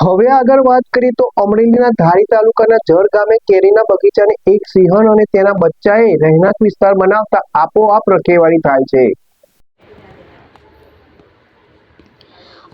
હવે આગળ વાત કરીએ તો અમરેલીના ધારી તાલુકાના જર ગામે કેરીના બગીચાને એક સિંહણ અને તેના બચ્ચાએ રહેણાંક વિસ્તાર બનાવતા આપોઆપ રખેવાળી થાય છે।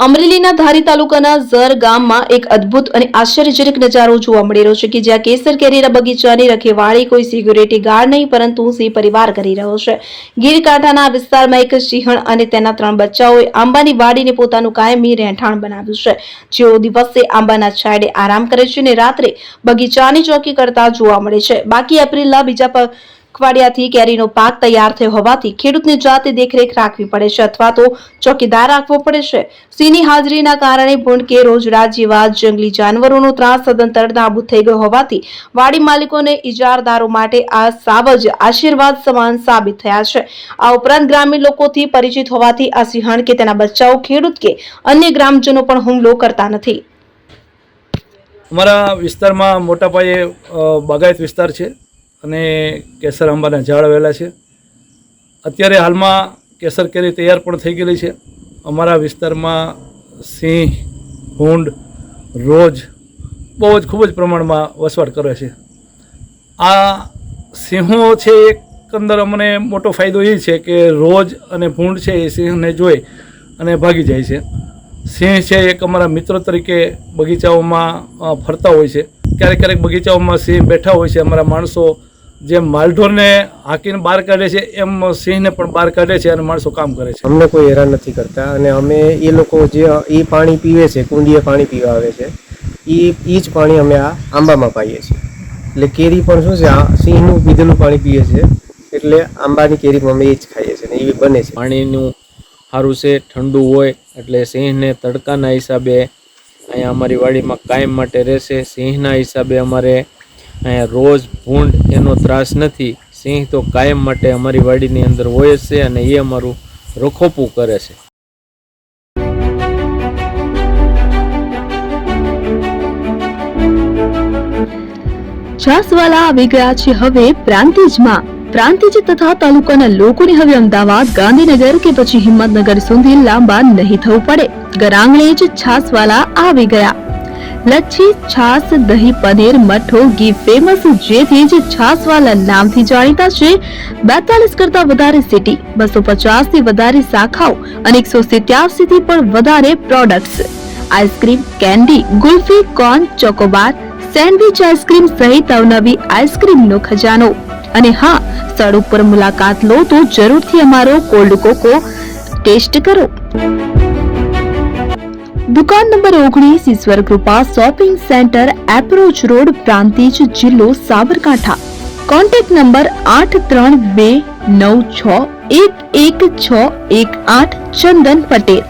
અમરેલીના ધારી તાલુકાના ઝર ગામમાં એક અદ્ભુત અને આશ્ચર્યજનક નજારો જોવા મળી રહ્યો છે કે જ્યાં કેસર કેરીના બગીચાની રખેવાળી કોઈ સિક્યુરિટી ગાર્ડ નહીં પરંતુ સિંહ પરિવાર કરી રહ્યો છે। ગીર કાંઠાના આ વિસ્તારમાં એક સિંહણ અને તેના 3 બચ્ચાઓએ આંબાની વાડીને પોતાનું કાયમી રહેઠાણ બનાવ્યું છે। જેઓ દિવસે આંબાના છાંયડે આરામ કરે છે અને રાત્રે બગીચાની ચોકી કરતા જોવા મળે છે। બાકી એપ્રિલના બીજા પખવાડિયાથી કેરીનો પાક તૈયાર થયો હોવાથી ખેડૂતને જાતે દેખરેખ રાખવી પડે છે અથવા તો ચોકીદાર રાખવો પડે છે। સિંહની હાજરીના કારણે ભૂંડ કે રોજડા જેવા જંગલી જાનવરોનો ત્રાસ સદંતર નાબૂદ થઈ ગયો હોવાથી વાડી માલિકોને ઇજારદારો માટે આ સાવજ આશીર્વાદ સમાન સાબિત થયા છે। આ ઉપરાંત ગ્રામ્ય લોકોથી પરિચિત હોવાથી આ સિંહણ કે તેના બચ્ચાઓ ખેડૂત કે અન્ય ગ્રામજનો પર હુમલો કરતા નથી। અમારા વિસ્તારમાં મોટા પાયે બાગાયત વિસ્તાર છે અને કેસર આંબાના ઝાડ આવેલા છે। અત્યારે હાલમાં કેસર કેરી તૈયાર પણ થઈ ગયેલી છે। અમારા વિસ્તારમાં સિંહ, ભૂંડ, રોજ બહુ જ ખૂબ જ પ્રમાણમાં વસવાટ કરે છે। આ સિંહો છે એકંદર અમને મોટો ફાયદો એ છે કે રોજ અને ભૂંડ છે એ સિંહને જોઈ અને ભાગી જાય છે। સિંહ છે એક અમારા મિત્ર તરીકે બગીચાઓમાં ફરતા હોય છે। ક્યારેક ક્યારેક બગીચાઓમાં સિંહ બેઠા હોય છે। અમારા માણસો જેમ માલઢોરને હાંકીને બહાર કાઢે છે એમ સિંહને પણ બહાર કાઢે છે અને માણસો કામ કરે છે। અમને કોઈ હેરાન નથી કરતા અને અમે એ લોકો જે એ પાણી પીવે છે, કુંડીએ પાણી પીવા આવે છે, એ જ પાણી અમે આ આંબામાં પાઈએ છીએ। એટલે કેરી પણ શું છે, આ સિંહનું પીધેલું પાણી પીએ છે એટલે આંબાની કેરીમાં અમે એ જ ખાઈએ છીએ ને એવી બને છે। પાણીનું સારું છે, ઠંડુ હોય એટલે સિંહને તડકાના હિસાબે અહીંયા અમારી વાડીમાં કાયમ માટે રહેશે। સિંહના હિસાબે અમારે અહીંયા રોજ ભૂંડ એનો ત્રાસ નથી। સિંહ તો કાયમ માટે અમારી વાડીની અંદર હોય જ છે અને એ અમારું રખોપું કરે છે। છાસવાલા આવી ગયા છે હવે પ્રાંતિજમાં। પ્રાંતિજ તથા તાલુકાના લોકોને હવે અમદાવાદ, ગાંધીનગર કે પછી હિંમતનગર સુધી લાંબા નહીં થવું પડે। ઘર આંગણે જ છાસવાલા આવી ગયા। લચ્છી, છાસ, દહીં, પનીર, મઠ્ઠો, ઘી ફેમસ, જેથી જ છાસવાલા નામથી જાણીતા છે। 42 કરતા વધારે સિટી, 250 થી વધારે શાખાઓ અને 187 થી પણ વધારે products. Ice cream, candy, kulfi, corn, Chocobar, sandwich ice cream સહિત અવનવી આઈસ્ક્રીમનો ખજાનો। અને હા, સ્થળ ઉપર મુલાકાત લો તો જરૂરથી અમારો કોલ્ડ કોકો ટેસ્ટ કરો। દુકાન number 19, Ishwar Krupa shopping centre, approach road, Prantij, જિલ્લો Sabarkantha. Contact number 8326111618 Chandan Patel.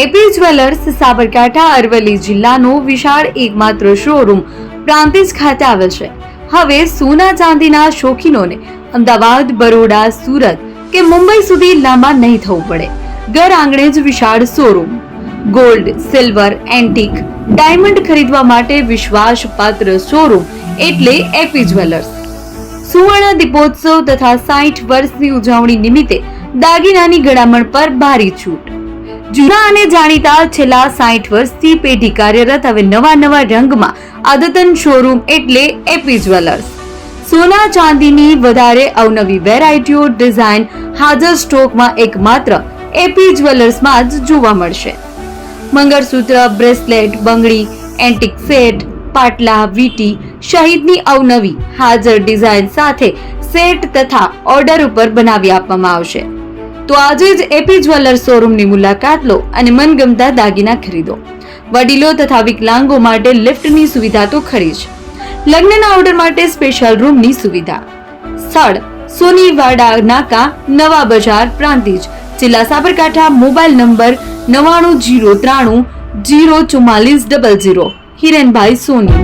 AP jewellers Sabarkantha Aravalli જિલ્લાનો વિશાળ એકમાત્ર શોરૂમ પ્રાંતિજ ખાતે આવેલ છે। હવે સોના ચાંદીના શોખીનોને અમદાવાદ, બરોડા, સુરત કે મુંબઈ સુધી લાંબા નહીં થવું પડે। ઘર આંગણે જ વિશાળ showroom. Gold, silver, antique, diamond ખરીદવા માટે વિશ્વાસપાત્ર શોરૂમ એટલે એપી જ્વેલર્સ। સુવર્ણ દીપોત્સવ તથા 60 વર્ષની ઉજવણી નિમિત્તે દાગીનાની ગળામણ પર ભારી છૂટ। જૂના અને જાણીતા છેલ્લા 60 વર્ષથી પેઢી કાર્યરત હવે નવા રંગમાં અદ્યતન શોરૂમ એટલે એપી જ્વેલર્સ। સોના ચાંદીની વધારે અવનવી વેરાયટીઓ, ડિઝાઇન હાજર સ્ટોકમાં એકમાત્ર એપી જ્વેલર્સમાં જ જોવા મળશે। મંગળસૂત્ર, બ્રેસલેટ, બંગડી, એન્ટિક સેટ, પાટલા, વીટી સહિતની અવનવી હાજર ડિઝાઇન સાથે સેટ તથા ઓર્ડર ઉપર બનાવી આપવામાં આવશે। તો આજે જ એપી જ્વેલર્સ શોરૂમની મુલાકાત લો અને મનગમતા દાગીના ખરીદો। વડીલો તથા વિકલાંગો માટે લિફ્ટની સુવિધા તો ખરી જ, લગ્નના ઓર્ડર માટે સ્પેશિયલ રૂમની સુવિધા। સ્થળ સોનીવાડા નાકા, નવા બજાર, પ્રાંતિજ, જિલ્લા સાબરકાંઠા। Mobile number 9903304400। હિરેનભાઈ સોની।